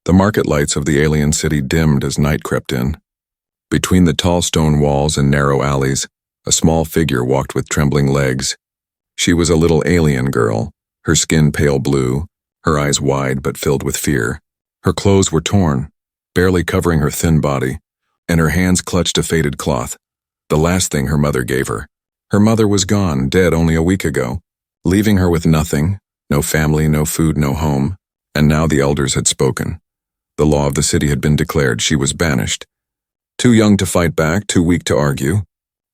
The market lights of the alien city dimmed as night crept in. Between the tall stone walls and narrow alleys, a small figure walked with trembling legs. She was a little alien girl, her skin pale blue, her eyes wide but filled with fear. Her clothes were torn, barely covering her thin body, and her hands clutched a faded cloth, the last thing her mother gave her. Her mother was gone, dead only a week ago, leaving her with nothing, no family, no food, no home, and now the elders had spoken. The law of the city had been declared. She was banished. Too young to fight back, too weak to argue.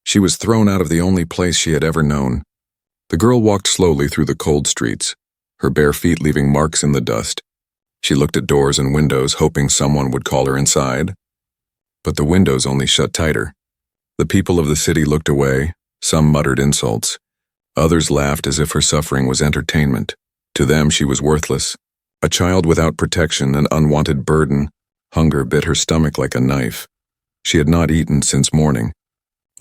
She was thrown out of the only place she had ever known. The girl walked slowly through the cold streets, her bare feet leaving marks in the dust. She looked at doors and windows, hoping someone would call her inside. But the windows only shut tighter. The people of the city looked away, some muttered insults. Others laughed as if her suffering was entertainment. To them she was worthless. A child without protection, an unwanted burden. Hunger bit her stomach like a knife. She had not eaten since morning,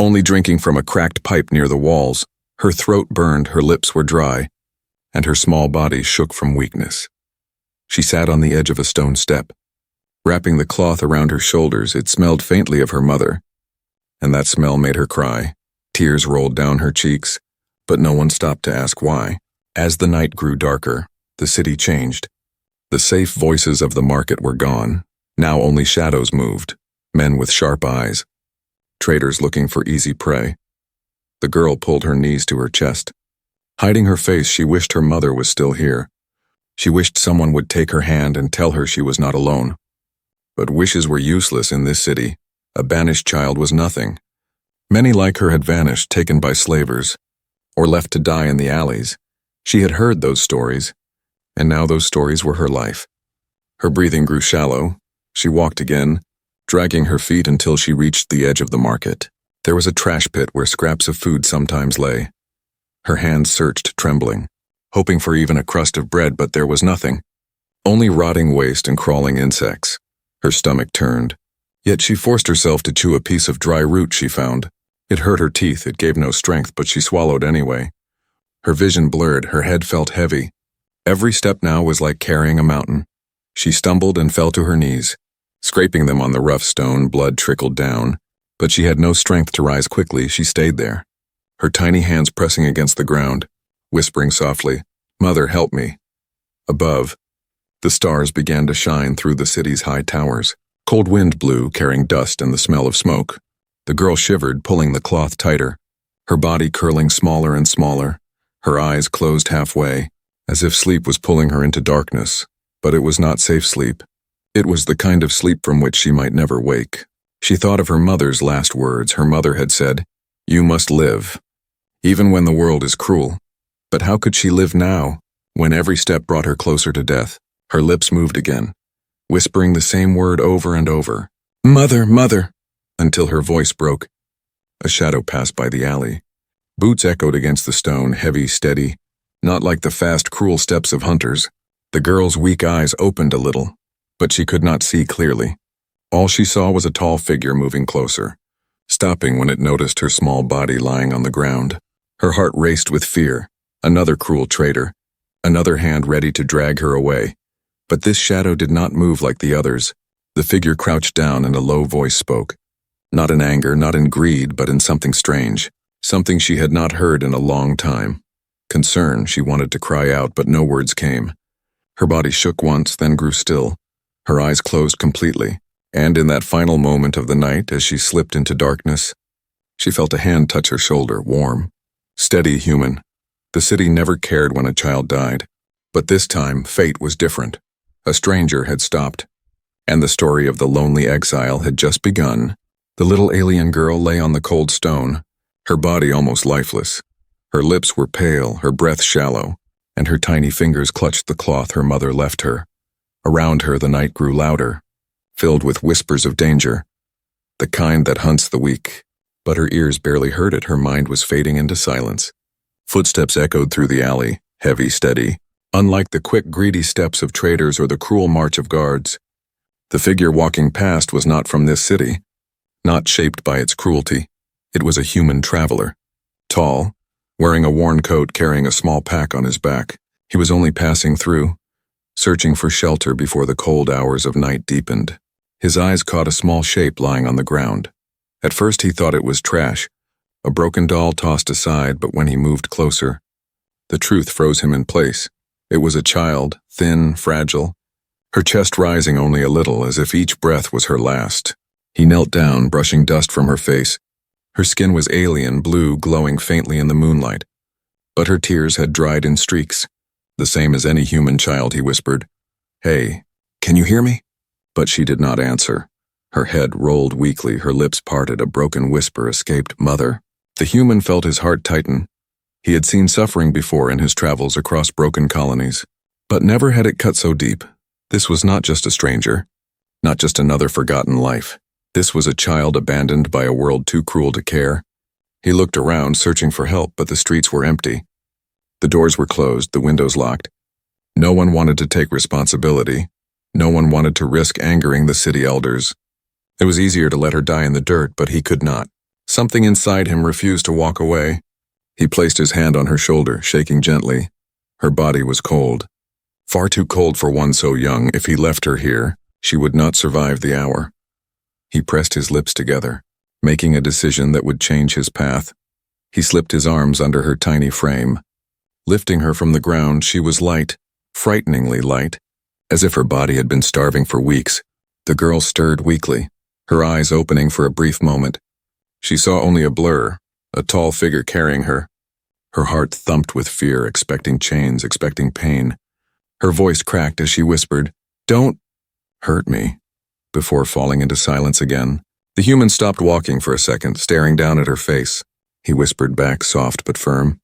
only drinking from a cracked pipe near the walls. Her throat burned, her lips were dry, and her small body shook from weakness. She sat on the edge of a stone step. Wrapping the cloth around her shoulders, it smelled faintly of her mother, and that smell made her cry. Tears rolled down her cheeks, but no one stopped to ask why. As the night grew darker, the city changed. The safe voices of the market were gone. Now only shadows moved, men with sharp eyes, traders looking for easy prey. The girl pulled her knees to her chest. Hiding her face, she wished her mother was still here. She wished someone would take her hand and tell her she was not alone. But wishes were useless in this city. A banished child was nothing. Many like her had vanished, taken by slavers, or left to die in the alleys. She had heard those stories, and now those stories were her life. Her breathing grew shallow. She walked again, dragging her feet until she reached the edge of the market. There was a trash pit where scraps of food sometimes lay. Her hands searched, trembling, hoping for even a crust of bread, but there was nothing. Only rotting waste and crawling insects. Her stomach turned, yet she forced herself to chew a piece of dry root she found. It hurt her teeth, it gave no strength, but she swallowed anyway. Her vision blurred, her head felt heavy. Every step now was like carrying a mountain. She stumbled and fell to her knees. Scraping them on the rough stone, blood trickled down, but she had no strength to rise quickly. She stayed there, her tiny hands pressing against the ground, whispering softly, "Mother, help me." Above, the stars began to shine through the city's high towers. Cold wind blew, carrying dust and the smell of smoke. The girl shivered, pulling the cloth tighter, her body curling smaller and smaller, her eyes closed halfway, as if sleep was pulling her into darkness. But it was not safe sleep. It was the kind of sleep from which she might never wake. She thought of her mother's last words. Her mother had said, "You must live, even when the world is cruel." But how could she live now, when every step brought her closer to death? Her lips moved again, whispering the same word over and over, "Mother, mother," until her voice broke. A shadow passed by the alley. Boots echoed against the stone, heavy, steady, not like the fast, cruel steps of hunters. The girl's weak eyes opened a little, but she could not see clearly. All she saw was a tall figure moving closer, stopping when it noticed her small body lying on the ground. Her heart raced with fear. Another cruel traitor, another hand ready to drag her away. But this shadow did not move like the others. The figure crouched down and a low voice spoke. Not in anger, not in greed, but in something strange. Something she had not heard in a long time. Concern. She wanted to cry out, but no words came. Her body shook once, then grew still. Her eyes closed completely, and in that final moment of the night, as she slipped into darkness, she felt a hand touch her shoulder, warm, steady, human. The city never cared when a child died, but this time fate was different. A stranger had stopped, and the story of the lonely exile had just begun. The little alien girl lay on the cold stone, her body almost lifeless. Her lips were pale, her breath shallow, and her tiny fingers clutched the cloth her mother left her. Around her the night grew louder, filled with whispers of danger, the kind that hunts the weak. But her ears barely heard it. Her mind was fading into silence. Footsteps echoed through the alley, heavy, steady, unlike the quick, greedy steps of traders or the cruel march of guards. The figure walking past was not from this city, not shaped by its cruelty. It was a human traveler, tall, wearing a worn coat, carrying a small pack on his back. He was only passing through, searching for shelter before the cold hours of night deepened. His eyes caught a small shape lying on the ground. At first he thought it was trash, a broken doll tossed aside, but when he moved closer, the truth froze him in place. It was a child, thin, fragile, her chest rising only a little as if each breath was her last. He knelt down, brushing dust from her face. Her skin was alien blue, glowing faintly in the moonlight, but her tears had dried in streaks. The same as any human child, he whispered. "Hey, can you hear me?" But she did not answer. Her head rolled weakly, her lips parted, a broken whisper escaped, "Mother." The human felt his heart tighten. He had seen suffering before in his travels across broken colonies, but never had it cut so deep. This was not just a stranger, not just another forgotten life. This was a child abandoned by a world too cruel to care. He looked around, searching for help, but the streets were empty. The doors were closed, the windows locked. No one wanted to take responsibility. No one wanted to risk angering the city elders. It was easier to let her die in the dirt, but he could not. Something inside him refused to walk away. He placed his hand on her shoulder, shaking gently. Her body was cold. Far too cold for one so young. If he left her here, she would not survive the hour. He pressed his lips together, making a decision that would change his path. He slipped his arms under her tiny frame. Lifting her from the ground, she was light, frighteningly light, as if her body had been starving for weeks. The girl stirred weakly, her eyes opening for a brief moment. She saw only a blur, a tall figure carrying her. Her heart thumped with fear, expecting chains, expecting pain. Her voice cracked as she whispered, "Don't hurt me," before falling into silence again. The human stopped walking for a second, staring down at her face. He whispered back, soft but firm,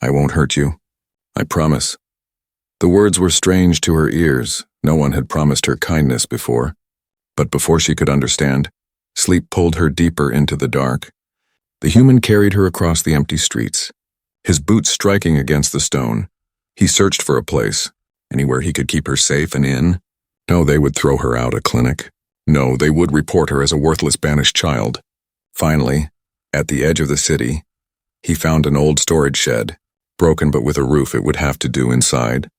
"I won't hurt you. I promise." The words were strange to her ears. No one had promised her kindness before. But before she could understand, sleep pulled her deeper into the dark. The human carried her across the empty streets, his boots striking against the stone. He searched for a place, anywhere he could keep her safe and in. No, they would throw her out a clinic. No, they would report her as a worthless banished child. Finally, at the edge of the city, he found an old storage shed, broken but with a roof it would have to do inside.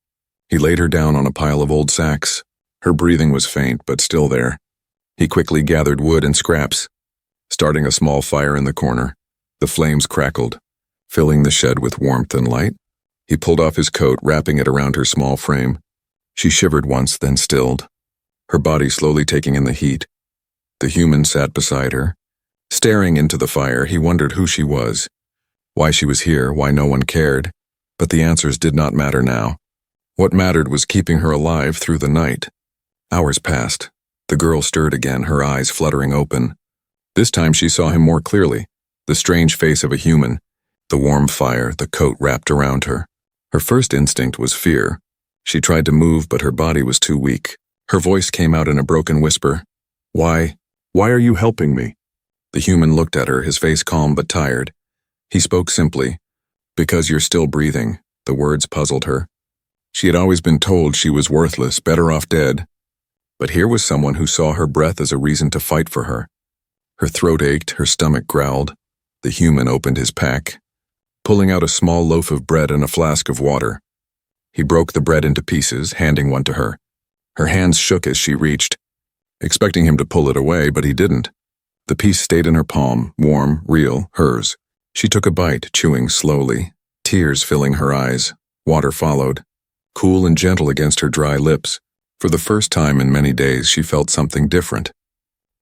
He laid her down on a pile of old sacks. Her breathing was faint, but still there. He quickly gathered wood and scraps, starting a small fire in the corner. The flames crackled, filling the shed with warmth and light. He pulled off his coat, wrapping it around her small frame. She shivered once, then stilled, her body slowly taking in the heat. The human sat beside her. Staring into the fire, he wondered who she was, why she was here, why no one cared. But the answers did not matter now. What mattered was keeping her alive through the night. Hours passed. The girl stirred again, her eyes fluttering open. This time she saw him more clearly, the strange face of a human, the warm fire, the coat wrapped around her. Her first instinct was fear. She tried to move, but her body was too weak. Her voice came out in a broken whisper. Why are you helping me?" The human looked at her, his face calm but tired. He spoke simply, "Because you're still breathing." The words puzzled her. She had always been told she was worthless, better off dead. But here was someone who saw her breath as a reason to fight for her. Her throat ached, her stomach growled. The human opened his pack, pulling out a small loaf of bread and a flask of water. He broke the bread into pieces, handing one to her. Her hands shook as she reached, expecting him to pull it away, but he didn't. The piece stayed in her palm, warm, real, hers. She took a bite, chewing slowly, tears filling her eyes. Water followed, cool and gentle against her dry lips. For the first time in many days, she felt something different.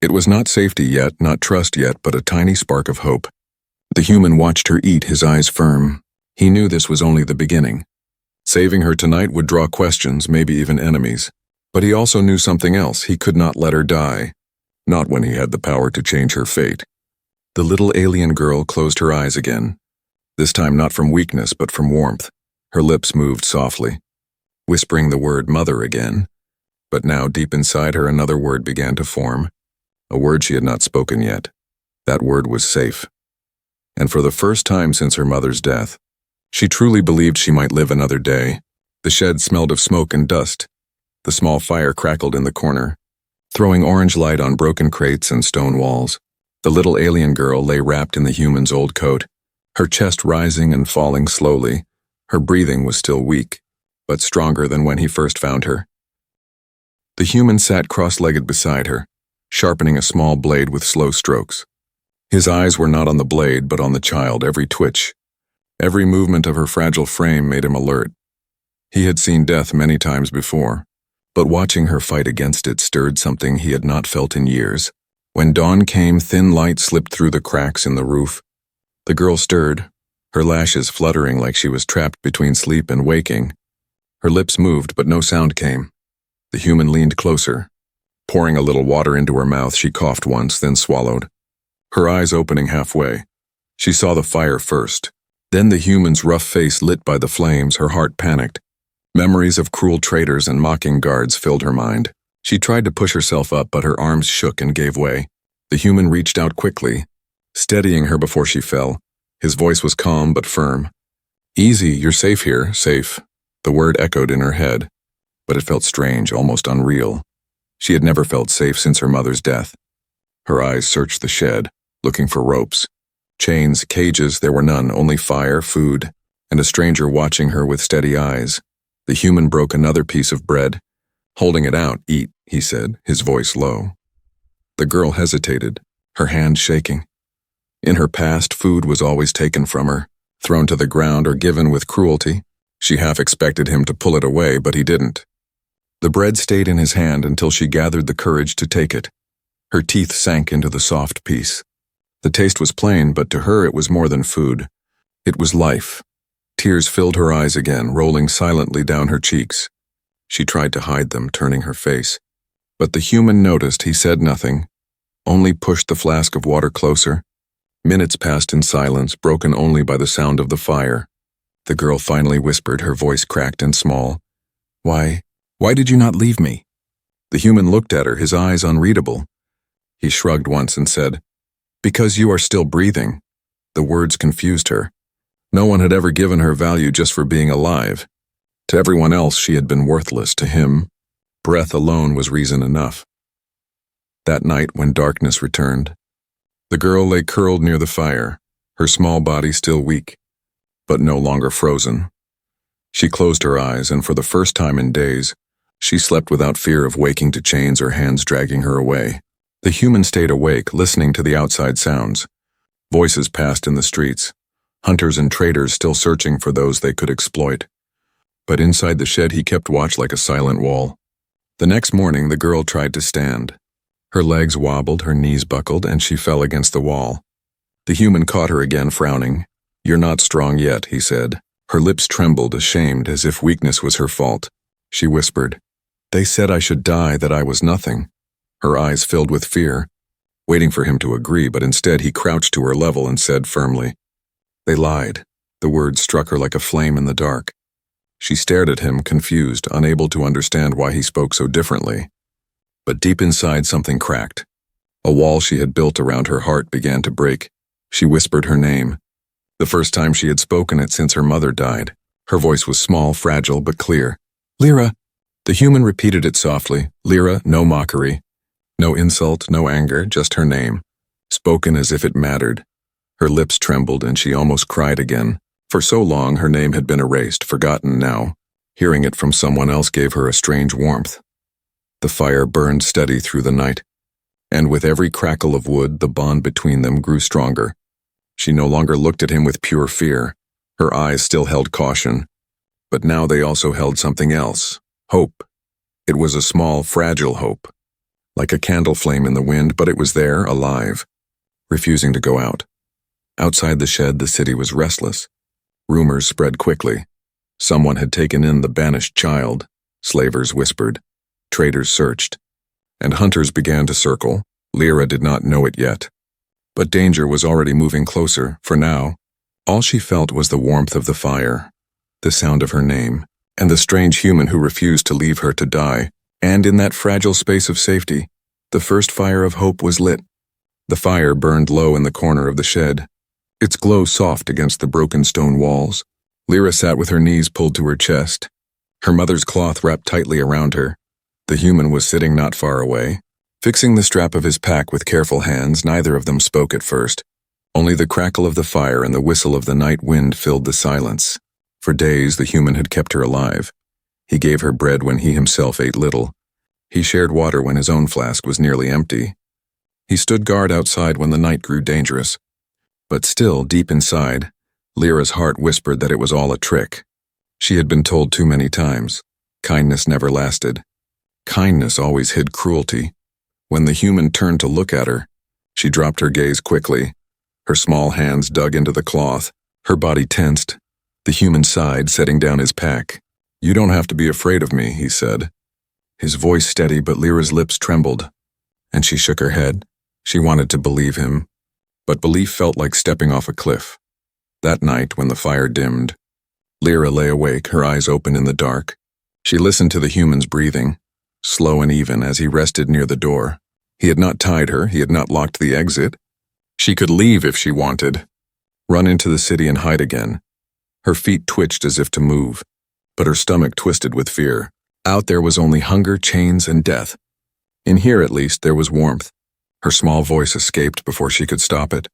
It was not safety yet, not trust yet, but a tiny spark of hope. The human watched her eat, his eyes firm. He knew this was only the beginning. Saving her tonight would draw questions, maybe even enemies. But he also knew something else. He could not let her die. Not when he had the power to change her fate. The little alien girl closed her eyes again. This time not from weakness, but from warmth. Her lips moved softly, whispering the word mother again. But now, deep inside her, another word began to form. A word she had not spoken yet. That word was safe. And for the first time since her mother's death, she truly believed she might live another day. The shed smelled of smoke and dust. The small fire crackled in the corner, throwing orange light on broken crates and stone walls. The little alien girl lay wrapped in the human's old coat, her chest rising and falling slowly. Her breathing was still weak. but stronger than when he first found her. The human sat cross-legged beside her, sharpening a small blade with slow strokes. His eyes were not on the blade, but on the child, every twitch. Every movement of her fragile frame made him alert. He had seen death many times before, but watching her fight against it stirred something he had not felt in years. When dawn came, thin light slipped through the cracks in the roof. The girl stirred, her lashes fluttering like she was trapped between sleep and waking. Her lips moved, but no sound came. The human leaned closer. Pouring a little water into her mouth, she coughed once, then swallowed. Her eyes opening halfway. She saw the fire first. Then the human's rough face lit by the flames. Her heart panicked. Memories of cruel traitors and mocking guards filled her mind. She tried to push herself up, but her arms shook and gave way. The human reached out quickly, steadying her before she fell. His voice was calm but firm. "Easy, you're safe here, safe." The word echoed in her head, but it felt strange, almost unreal. She had never felt safe since her mother's death. Her eyes searched the shed, looking for ropes. Chains, cages, there were none, only fire, food, and a stranger watching her with steady eyes. The human broke another piece of bread. Holding it out, "Eat," he said, his voice low. The girl hesitated, her hand shaking. In her past, food was always taken from her, thrown to the ground or given with cruelty. She half expected him to pull it away, but he didn't. The bread stayed in his hand until she gathered the courage to take it. Her teeth sank into the soft piece. The taste was plain, but to her it was more than food. It was life. Tears filled her eyes again, rolling silently down her cheeks. She tried to hide them, turning her face. But the human noticed. He said nothing, only pushed the flask of water closer. Minutes passed in silence, broken only by the sound of the fire. The girl finally whispered, her voice cracked and small. Why did you not leave me?" The human looked at her, his eyes unreadable. He shrugged once and said, "Because you are still breathing." The words confused her. No one had ever given her value just for being alive. To everyone else, she had been worthless. To him, breath alone was reason enough. That night, when darkness returned, the girl lay curled near the fire, her small body still weak, but no longer frozen. She closed her eyes, and for the first time in days, she slept without fear of waking to chains or hands dragging her away. The human stayed awake, listening to the outside sounds. Voices passed in the streets, hunters and traders still searching for those they could exploit. But inside the shed he kept watch like a silent wall. The next morning the girl tried to stand. Her legs wobbled, her knees buckled, and she fell against the wall. The human caught her again, frowning. "You're not strong yet," he said. Her lips trembled, ashamed, as if weakness was her fault. She whispered, "They said I should die, that I was nothing." Her eyes filled with fear, waiting for him to agree, but instead he crouched to her level and said firmly, "They lied." The words struck her like a flame in the dark. She stared at him, confused, unable to understand why he spoke so differently. But deep inside something cracked. A wall she had built around her heart began to break. She whispered her name. The first time she had spoken it since her mother died. Her voice was small, fragile, but clear. "Lyra." The human repeated it softly. Lyra, no mockery. No insult, no anger, just her name, spoken as if it mattered. Her lips trembled and she almost cried again. For so long her name had been erased, forgotten now. Hearing it from someone else gave her a strange warmth. The fire burned steady through the night, and with every crackle of wood the bond between them grew stronger. She no longer looked at him with pure fear. Her eyes still held caution, but now they also held something else. Hope. It was a small, fragile hope, like a candle flame in the wind, but it was there, alive, refusing to go out. Outside the shed, the city was restless. Rumors spread quickly. Someone had taken in the banished child, slavers whispered. Traders searched, and hunters began to circle. Lyra did not know it yet. But danger was already moving closer. For now, all she felt was the warmth of the fire, the sound of her name, and the strange human who refused to leave her to die. And in that fragile space of safety, the first fire of hope was lit. The fire burned low in the corner of the shed, its glow soft against the broken stone walls. Lyra sat with her knees pulled to her chest, her mother's cloth wrapped tightly around her. The human was sitting not far away, fixing the strap of his pack with careful hands. Neither of them spoke at first. Only the crackle of the fire and the whistle of the night wind filled the silence. For days the human had kept her alive. He gave her bread when he himself ate little. He shared water when his own flask was nearly empty. He stood guard outside when the night grew dangerous. But still, deep inside, Lyra's heart whispered that it was all a trick. She had been told too many times. Kindness never lasted. Kindness always hid cruelty. When the human turned to look at her, she dropped her gaze quickly. Her small hands dug into the cloth. Her body tensed. The human sighed, setting down his pack. "You don't have to be afraid of me," he said. His voice steady, but Lyra's lips trembled. And she shook her head. She wanted to believe him. But belief felt like stepping off a cliff. That night, when the fire dimmed, Lyra lay awake, her eyes open in the dark. She listened to the human's breathing, slow and even, as he rested near the door. He had not tied her, he had not locked the exit. She could leave if she wanted, run into the city and hide again. Her feet twitched as if to move, but her stomach twisted with fear. Out there was only hunger, chains, and death. In here, at least, there was warmth. Her small voice escaped before she could stop it.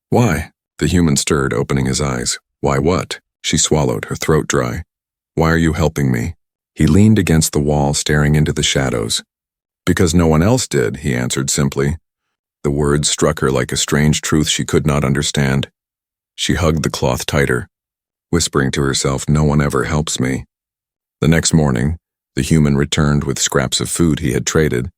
"Why?" The human stirred, opening his eyes. "Why what?" She swallowed, her throat dry. "Why are you helping me?" He leaned against the wall, staring into the shadows. "Because no one else did," he answered simply. The words struck her like a strange truth she could not understand. She hugged the cloth tighter, whispering to herself, "No one ever helps me." The next morning, the human returned with scraps of food he had traded.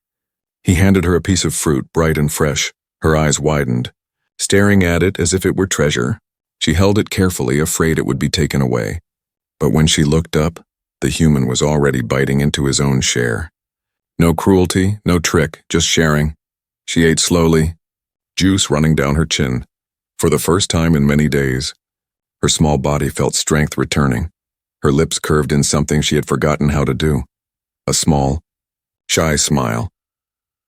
He handed her a piece of fruit, bright and fresh. Her eyes widened, staring at it as if it were treasure. She held it carefully, afraid it would be taken away. But when she looked up, the human was already biting into his own share. No cruelty, no trick, just sharing. She ate slowly, juice running down her chin. For the first time in many days, her small body felt strength returning. Her lips curved in something she had forgotten how to do. A small, shy smile.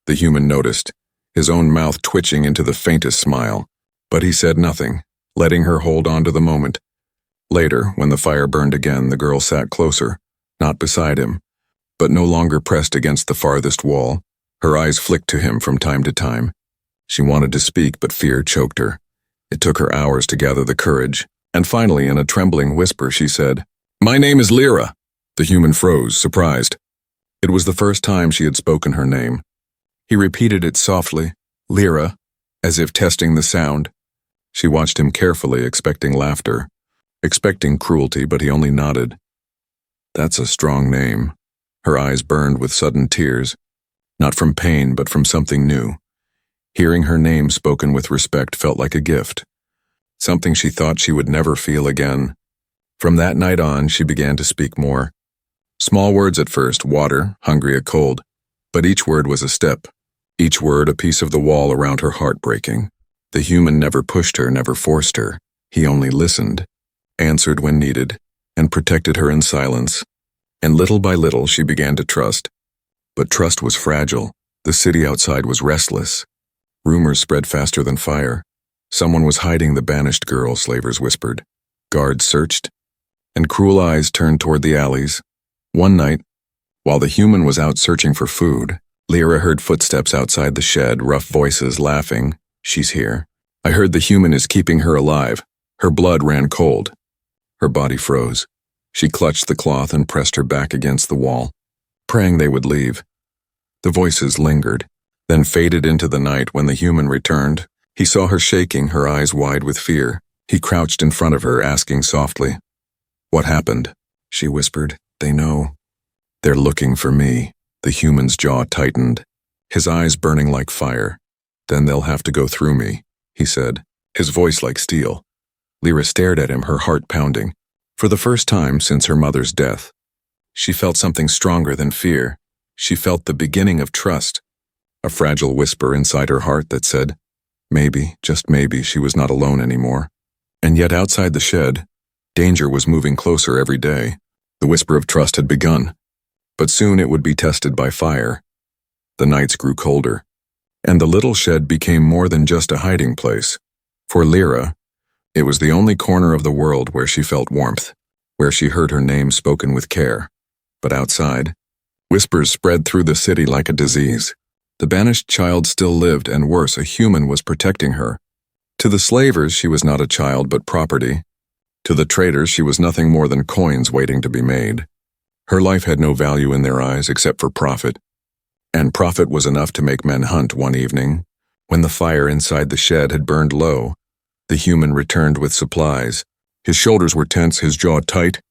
The human noticed, his own mouth twitching into the faintest smile. But he said nothing, letting her hold on to the moment. Later, when the fire burned again, the girl sat closer, not beside him, but no longer pressed against the farthest wall. Her eyes flicked to him from time to time. She wanted to speak, but fear choked her. It took her hours to gather the courage, and finally, in a trembling whisper, she said, "My name is Lyra." The human froze, surprised. It was the first time she had spoken her name. He repeated it softly, "Lyra," as if testing the sound. She watched him carefully, expecting laughter, expecting cruelty, but he only nodded. "That's a strong name." Her eyes burned with sudden tears, not from pain, but from something new. Hearing her name spoken with respect felt like a gift, something she thought she would never feel again. From that night on, she began to speak more. Small words at first, water, hungry, a cold, but each word was a step, each word a piece of the wall around her heart breaking. The human never pushed her, never forced her. He only listened, answered when needed, and protected her in silence. And little by little, she began to trust. But trust was fragile. The city outside was restless. Rumors spread faster than fire. Someone was hiding the banished girl, slavers whispered. Guards searched, and cruel eyes turned toward the alleys. One night, while the human was out searching for food, Lyra heard footsteps outside the shed, rough voices laughing. "She's here. I heard the human is keeping her alive." Her blood ran cold. Her body froze. She clutched the cloth and pressed her back against the wall, praying they would leave. The voices lingered, then faded into the night. When the human returned, he saw her shaking, her eyes wide with fear. He crouched in front of her, asking softly, "What happened?" She whispered, "They know. They're looking for me." The human's jaw tightened, his eyes burning like fire. "Then they'll have to go through me," he said, his voice like steel. Lyra stared at him, her heart pounding. For the first time since her mother's death, she felt something stronger than fear. She felt the beginning of trust, a fragile whisper inside her heart that said, maybe, just maybe, she was not alone anymore. And yet outside the shed, danger was moving closer every day. The whisper of trust had begun, but soon it would be tested by fire. The nights grew colder, and the little shed became more than just a hiding place. For Lyra, it was the only corner of the world where she felt warmth, where she heard her name spoken with care. But outside, whispers spread through the city like a disease. The banished child still lived, and worse, a human was protecting her. To the slavers, she was not a child but property. To the traders, she was nothing more than coins waiting to be made. Her life had no value in their eyes except for profit, and profit was enough to make men hunt one evening. When the fire inside the shed had burned low, the human returned with supplies. His shoulders were tense, his jaw tight.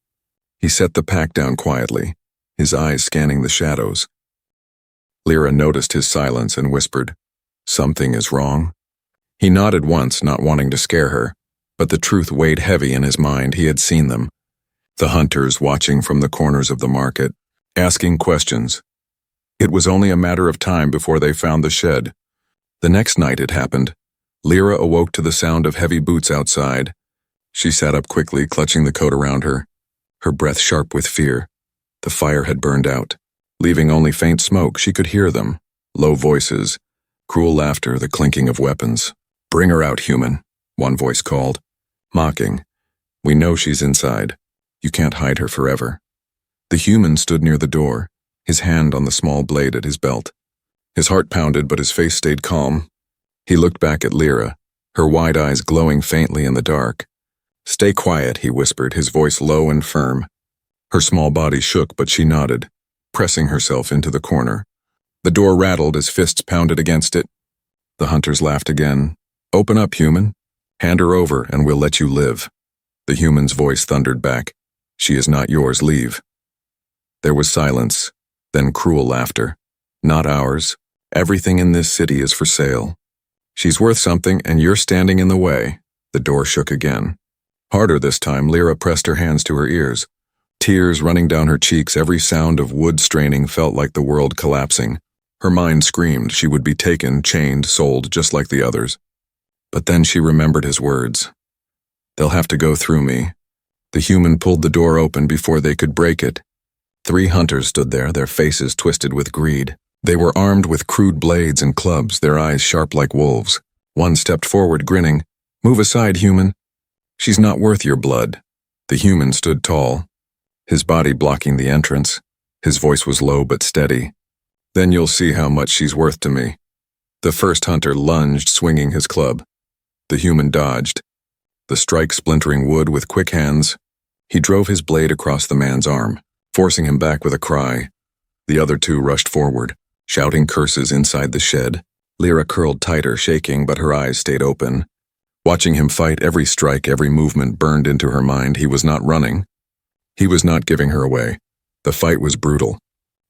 He set the pack down quietly, his eyes scanning the shadows. Lyra noticed his silence and whispered, "Something is wrong." He nodded once, not wanting to scare her, but the truth weighed heavy in his mind. He had seen them. The hunters watching from the corners of the market, asking questions. It was only a matter of time before they found the shed. The next night it happened. Lyra awoke to the sound of heavy boots outside. She sat up quickly, clutching the coat around her, her breath sharp with fear. The fire had burned out, leaving only faint smoke. She could hear them, low voices, cruel laughter, the clinking of weapons. "Bring her out, human," one voice called, mocking. "We know she's inside. You can't hide her forever." The human stood near the door, his hand on the small blade at his belt. His heart pounded, but his face stayed calm. He looked back at Lyra, her wide eyes glowing faintly in the dark. "Stay quiet," he whispered, his voice low and firm. Her small body shook, but she nodded, pressing herself into the corner. The door rattled as fists pounded against it. The hunters laughed again. "Open up, human. Hand her over, and we'll let you live." The human's voice thundered back. "She is not yours, leave." There was silence, then cruel laughter. "Not ours. Everything in this city is for sale. She's worth something, and you're standing in the way." The door shook again. Harder this time, Lyra pressed her hands to her ears. Tears running down her cheeks, every sound of wood straining felt like the world collapsing. Her mind screamed she would be taken, chained, sold, just like the others. But then she remembered his words. "They'll have to go through me." The human pulled the door open before they could break it. 3 hunters stood there, their faces twisted with greed. They were armed with crude blades and clubs, their eyes sharp like wolves. One stepped forward, grinning. "Move aside, human. She's not worth your blood." The human stood tall, his body blocking the entrance. His voice was low but steady. "Then you'll see how much she's worth to me." The first hunter lunged, swinging his club. The human dodged, the strike splintering wood with quick hands. He drove his blade across the man's arm, forcing him back with a cry. The other 2 rushed forward, shouting curses inside the shed. Lyra curled tighter, shaking, but her eyes stayed open. Watching him fight, every strike, every movement burned into her mind. He was not running. He was not giving her away. The fight was brutal.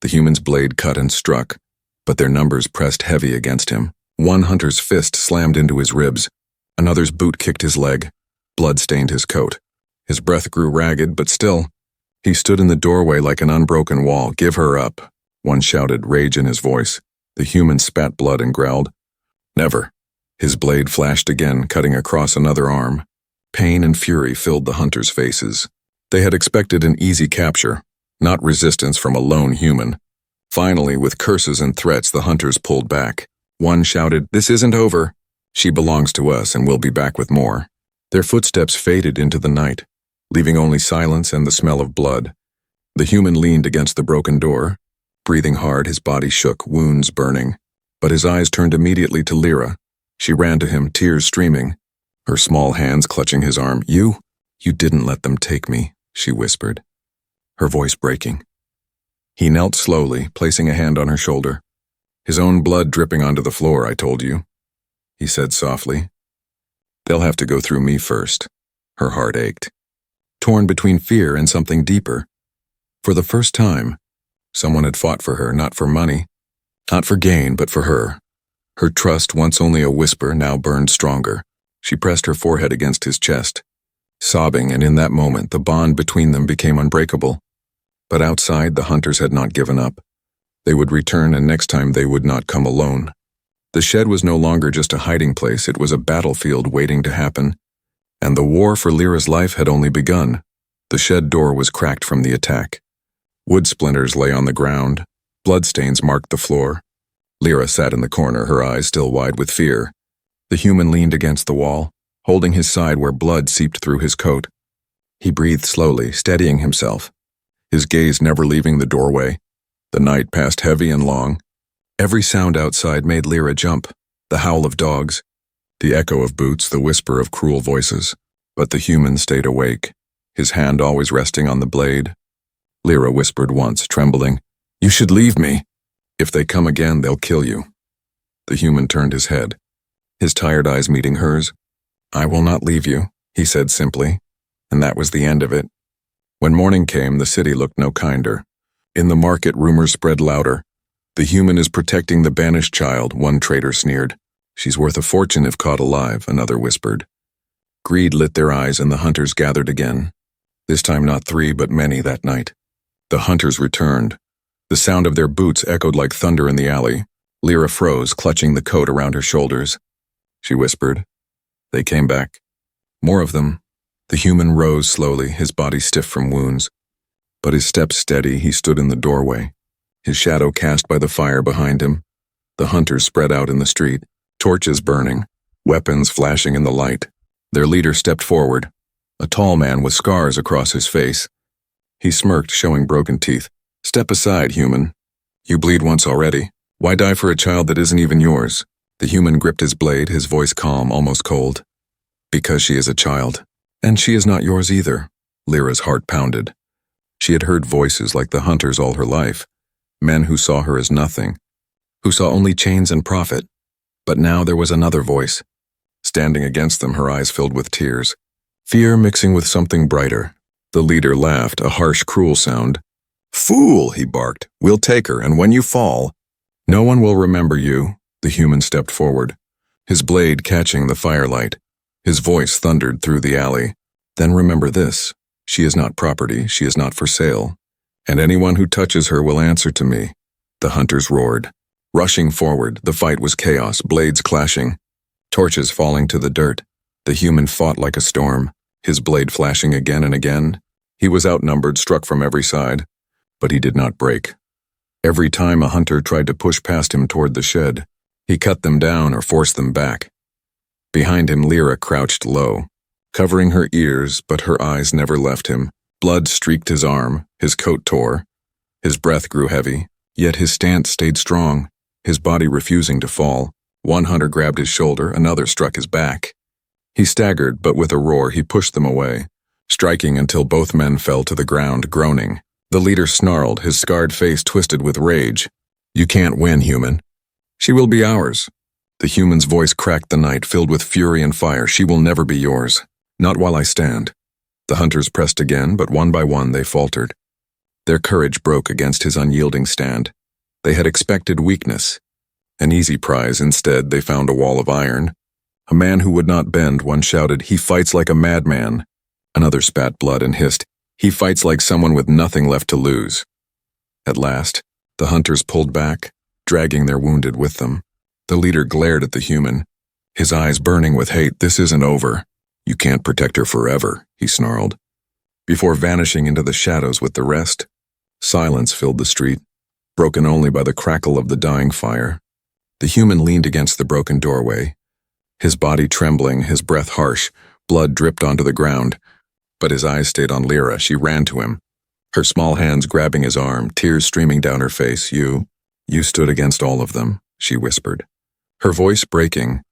The human's blade cut and struck, but their numbers pressed heavy against him. One hunter's fist slammed into his ribs. Another's boot kicked his leg. Blood stained his coat. His breath grew ragged, but still, he stood in the doorway like an unbroken wall. "Give her up," one shouted, rage in his voice. The human spat blood and growled. "Never." His blade flashed again, cutting across another arm. Pain and fury filled the hunters' faces. They had expected an easy capture, not resistance from a lone human. Finally, with curses and threats, the hunters pulled back. One shouted, "This isn't over. She belongs to us, and we'll be back with more." Their footsteps faded into the night, leaving only silence and the smell of blood. The human leaned against the broken door, breathing hard, his body shook, wounds burning. But his eyes turned immediately to Lyra. She ran to him, tears streaming, her small hands clutching his arm. You didn't let them take me," she whispered, her voice breaking. He knelt slowly, placing a hand on her shoulder. "His own blood dripping onto the floor, I told you," he said softly. "They'll have to go through me first." Her heart ached, torn between fear and something deeper. For the first time, someone had fought for her, not for money, not for gain, but for her. Her trust, once only a whisper, now burned stronger. She pressed her forehead against his chest, sobbing, and in that moment the bond between them became unbreakable. But outside, the hunters had not given up. They would return, and next time they would not come alone. The shed was no longer just a hiding place, it was a battlefield waiting to happen. And the war for Lyra's life had only begun. The shed door was cracked from the attack. Wood splinters lay on the ground. Bloodstains marked the floor. Lyra sat in the corner, her eyes still wide with fear. The human leaned against the wall, holding his side where blood seeped through his coat. He breathed slowly, steadying himself, his gaze never leaving the doorway. The night passed heavy and long. Every sound outside made Lyra jump, the howl of dogs, the echo of boots, the whisper of cruel voices. But the human stayed awake, his hand always resting on the blade. Lyra whispered once, trembling. You should leave me. If they come again, they'll kill you. The human turned his head, his tired eyes meeting hers. I will not leave you, he said simply, and that was the end of it. When morning came, the city looked no kinder. In the market, rumors spread louder. The human is protecting the banished child, one trader sneered. She's worth a fortune if caught alive, another whispered. Greed lit their eyes, and the hunters gathered again. This time not 3, but many that night. The hunters returned. The sound of their boots echoed like thunder in the alley. Lyra froze, clutching the coat around her shoulders. She whispered. They came back. More of them. The human rose slowly, his body stiff from wounds. But his steps steady, he stood in the doorway, his shadow cast by the fire behind him. The hunters spread out in the street, torches burning, weapons flashing in the light. Their leader stepped forward, a tall man with scars across his face. He smirked, showing broken teeth. Step aside, human. You bleed once already. Why die for a child that isn't even yours? The human gripped his blade, his voice calm, almost cold. Because she is a child. And she is not yours either. Lyra's heart pounded. She had heard voices like the hunters all her life, men who saw her as nothing, who saw only chains and profit. But now there was another voice. Standing against them, her eyes filled with tears, fear mixing with something brighter. The leader laughed, a harsh, cruel sound. Fool, he barked. We'll take her, and when you fall, no one will remember you. The human stepped forward, his blade catching the firelight. His voice thundered through the alley. Then remember this. She is not property, she is not for sale, and anyone who touches her will answer to me. The hunters roared. Rushing forward, the fight was chaos, blades clashing, torches falling to the dirt. The human fought like a storm, his blade flashing again and again. He was outnumbered, struck from every side, but he did not break. Every time a hunter tried to push past him toward the shed, he cut them down or forced them back. Behind him, Lyra crouched low, covering her ears, but her eyes never left him. Blood streaked his arm, his coat tore. His breath grew heavy, yet his stance stayed strong, his body refusing to fall. One hunter grabbed his shoulder, another struck his back. He staggered, but with a roar he pushed them away, striking until both men fell to the ground, groaning. The leader snarled, his scarred face twisted with rage. You can't win, human. She will be ours. The human's voice cracked the night, filled with fury and fire. She will never be yours. Not while I stand. The hunters pressed again, but one by one they faltered. Their courage broke against his unyielding stand. They had expected weakness. An easy prize, instead they found a wall of iron. A man who would not bend, one shouted, he fights like a madman. Another spat blood and hissed, he fights like someone with nothing left to lose. At last, the hunters pulled back, dragging their wounded with them. The leader glared at the human, his eyes burning with hate. This isn't over. You can't protect her forever, he snarled. Before vanishing into the shadows with the rest, silence filled the street, broken only by the crackle of the dying fire. The human leaned against the broken doorway, his body trembling, his breath harsh. Blood dripped onto the ground, but his eyes stayed on Lyra. She ran to him, her small hands grabbing his arm, tears streaming down her face. You stood against all of them, she whispered, her voice breaking.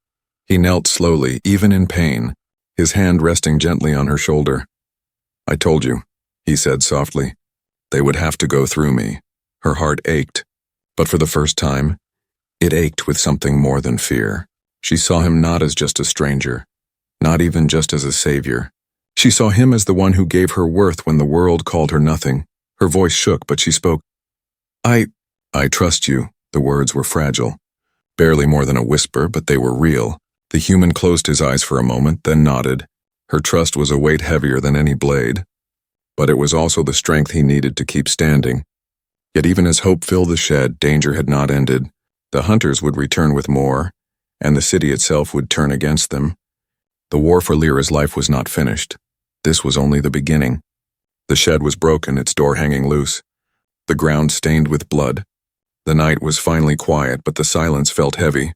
He knelt slowly, even in pain, his hand resting gently on her shoulder. I told you, he said softly. They would have to go through me. Her heart ached, but for the first time, it ached with something more than fear. She saw him not as just a stranger, not even just as a savior. She saw him as the one who gave her worth when the world called her nothing. Her voice shook, but she spoke. I trust you. The words were fragile, barely more than a whisper, but they were real. The human closed his eyes for a moment, then nodded. Her trust was a weight heavier than any blade, but it was also the strength he needed to keep standing. Yet even as hope filled the shed, danger had not ended. The hunters would return with more, and the city itself would turn against them. The war for Lyra's life was not finished. This was only the beginning. The shed was broken, its door hanging loose, the ground stained with blood. The night was finally quiet, but the silence felt heavy,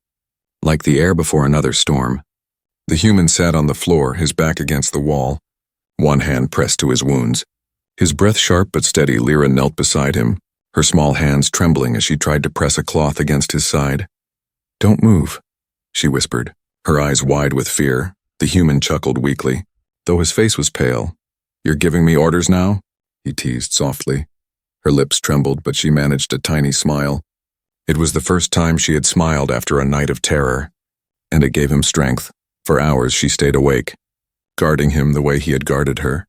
like the air before another storm. The human sat on the floor, his back against the wall, one hand pressed to his wounds. His breath sharp but steady, Lyra knelt beside him, her small hands trembling as she tried to press a cloth against his side. Don't move, she whispered, her eyes wide with fear. The human chuckled weakly, though his face was pale. You're giving me orders now? He teased softly. Her lips trembled, but she managed a tiny smile. It was the first time she had smiled after a night of terror, and it gave him strength. For hours she stayed awake, guarding him the way he had guarded her.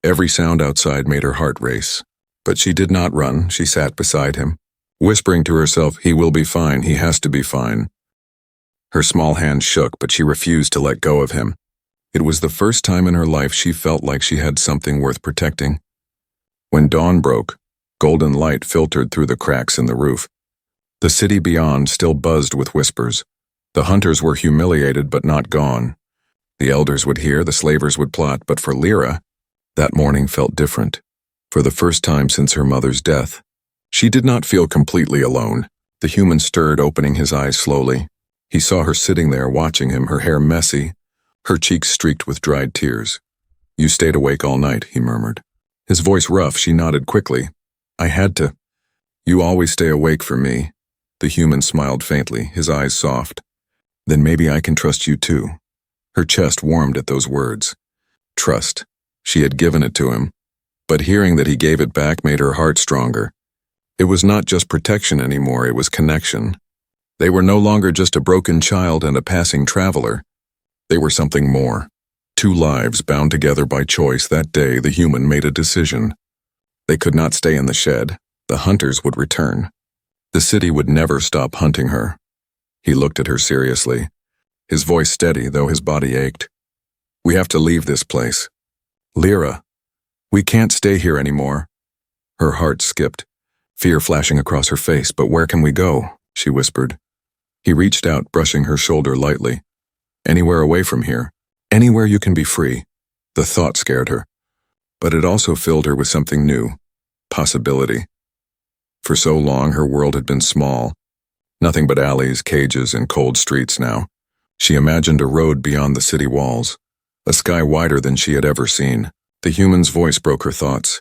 Every sound outside made her heart race. But she did not run, she sat beside him, whispering to herself, "He will be fine, he has to be fine." Her small hand shook, but she refused to let go of him. It was the first time in her life she felt like she had something worth protecting. When dawn broke, golden light filtered through the cracks in the roof. The city beyond still buzzed with whispers. The hunters were humiliated but not gone. The elders would hear, the slavers would plot, but for Lyra, that morning felt different. For the first time since her mother's death, she did not feel completely alone. The human stirred, opening his eyes slowly. He saw her sitting there watching him, her hair messy, her cheeks streaked with dried tears. "You stayed awake all night," he murmured. His voice rough, she nodded quickly. "I had to. You always stay awake for me." The human smiled faintly, his eyes soft. "Then maybe I can trust you too." Her chest warmed at those words. Trust. She had given it to him, but hearing that he gave it back made her heart stronger. It was not just protection anymore, it was connection. They were no longer just a broken child and a passing traveler. They were something more. Two lives bound together by choice. That day, the human made a decision. They could not stay in the shed. The hunters would return. The city would never stop hunting her. He looked at her seriously, his voice steady, though his body ached. "We have to leave this place. Lyra, we can't stay here anymore." Her heart skipped, fear flashing across her face. "But where can we go?" she whispered. He reached out, brushing her shoulder lightly. "Anywhere away from here. Anywhere you can be free." The thought scared her, but it also filled her with something new. Possibility. For so long, her world had been small. Nothing but alleys, cages, and cold streets now. She imagined a road beyond the city walls, a sky wider than she had ever seen. The human's voice broke her thoughts.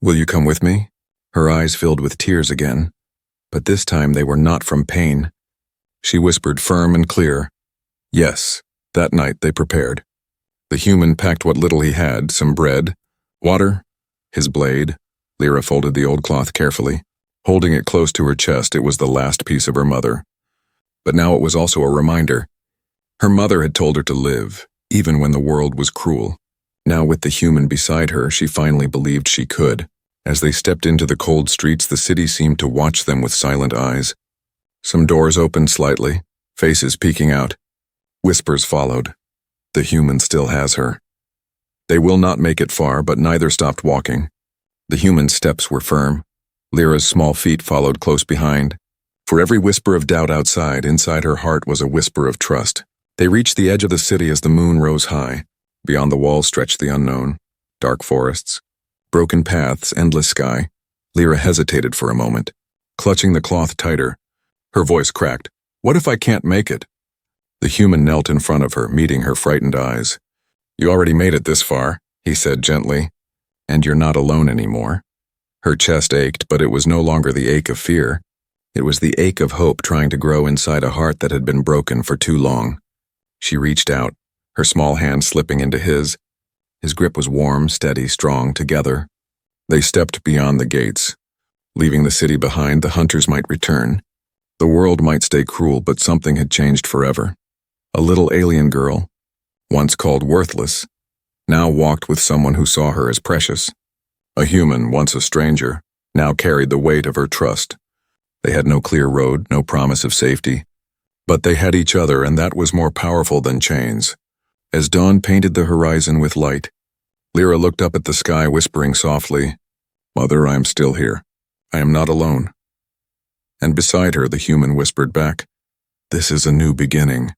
"Will you come with me?" Her eyes filled with tears again, but this time they were not from pain. She whispered, firm and clear, "Yes." That night they prepared. The human packed what little he had, some bread, water, his blade. Lyra folded the old cloth carefully. Holding it close to her chest, it was the last piece of her mother. But now it was also a reminder. Her mother had told her to live, even when the world was cruel. Now with the human beside her, she finally believed she could. As they stepped into the cold streets, the city seemed to watch them with silent eyes. Some doors opened slightly, faces peeking out. Whispers followed. "The human still has her." They will not make it far, but neither stopped walking. The human's steps were firm. Lyra's small feet followed close behind. For every whisper of doubt outside, inside her heart was a whisper of trust. They reached the edge of the city as the moon rose high. Beyond the wall stretched the unknown. Dark forests, broken paths, endless sky. Lyra hesitated for a moment, clutching the cloth tighter. Her voice cracked. "What if I can't make it?" The human knelt in front of her, meeting her frightened eyes. "You already made it this far," he said gently, "and you're not alone anymore." Her chest ached, but it was no longer the ache of fear. It was the ache of hope trying to grow inside a heart that had been broken for too long. She reached out, her small hand slipping into his. His grip was warm, steady, strong, together. They stepped beyond the gates. Leaving the city behind, the hunters might return. The world might stay cruel, but something had changed forever. A little alien girl, once called worthless, now walked with someone who saw her as precious. A human, once a stranger, now carried the weight of her trust. They had no clear road, no promise of safety, but they had each other, and that was more powerful than chains. As dawn painted the horizon with light, Lyra looked up at the sky, whispering softly, "Mother, I am still here. I am not alone." And beside her, the human whispered back, "This is a new beginning."